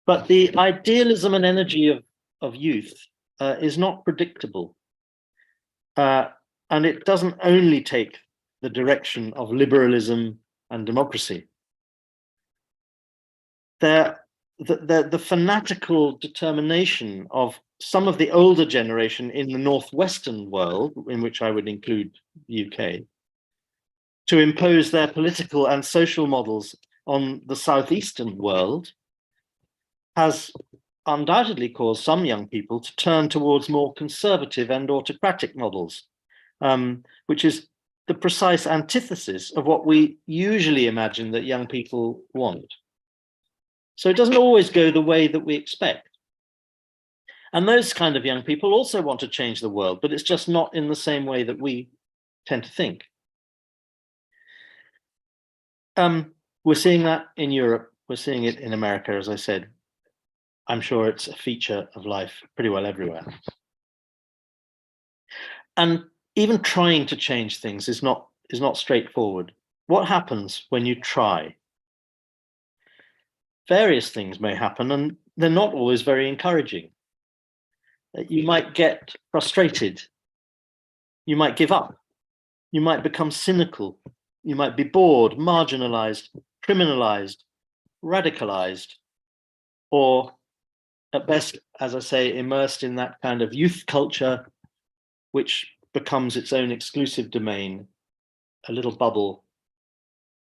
But the idealism and energy of youth is not predictable. And it doesn't only take the direction of liberalism and democracy. The fanatical determination of some of the older generation in the Northwestern world, in which I would include the UK, to impose their political and social models on the Southeastern world has undoubtedly caused some young people to turn towards more conservative and autocratic models, which is the precise antithesis of what we usually imagine that young people want. So it doesn't always go the way that we expect. And those kind of young people also want to change the world, but it's just not in the same way that we tend to think. We're seeing that in Europe. We're seeing it in America, as I said. I'm sure it's a feature of life pretty well everywhere. And even trying to change things is not straightforward. What happens when you try? Various things may happen, and they're not always very encouraging. You might get frustrated. You might give up. You might become cynical. You might be bored, marginalized, criminalized, radicalized, or at best, as I say, immersed in that kind of youth culture, which becomes its own exclusive domain, a little bubble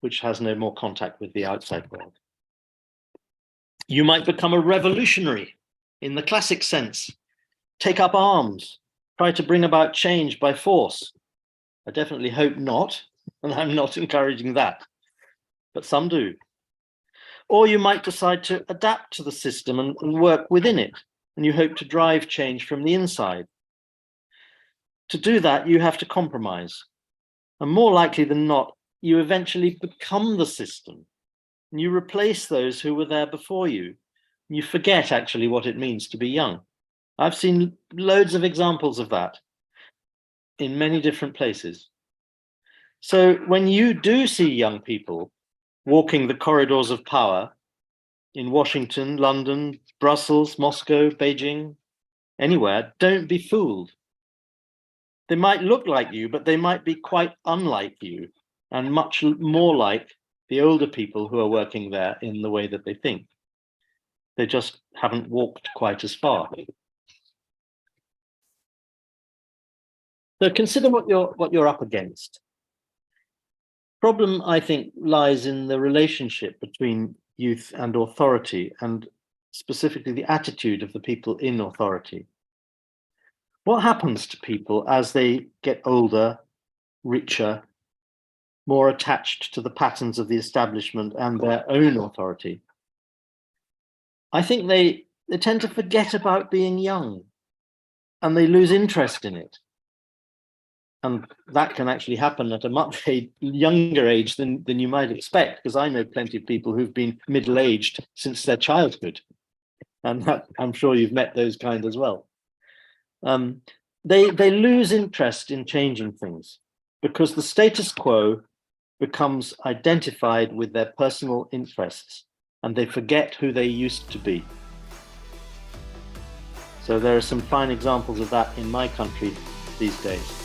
which has no more contact with the outside world. You might become a revolutionary in the classic sense, take up arms, try to bring about change by force. I definitely hope not, and I'm not encouraging that, but some do. Or you might decide to adapt to the system and work within it, and you hope to drive change from the inside. To do that, you have to compromise. And more likely than not, you eventually become the system, and you replace those who were there before you. You forget actually what it means to be young. I've seen loads of examples of that in many different places. So when you do see young people walking the corridors of power in Washington, London, Brussels, Moscow, Beijing, anywhere, don't be fooled. They might look like you, but they might be quite unlike you and much more like the older people who are working there in the way that they think. They just haven't walked quite as far. So consider what you're up against. Problem, I think, lies in the relationship between youth and authority, and specifically the attitude of the people in authority. What happens to people as they get older, richer, more attached to the patterns of the establishment and their own authority? I think they tend to forget about being young, and they lose interest in it. And that can actually happen at a much younger age than you might expect, because I know plenty of people who've been middle-aged since their childhood. And I'm sure you've met those kind as well. They lose interest in changing things because the status quo becomes identified with their personal interests, and they forget who they used to be. So there are some fine examples of that in my country these days.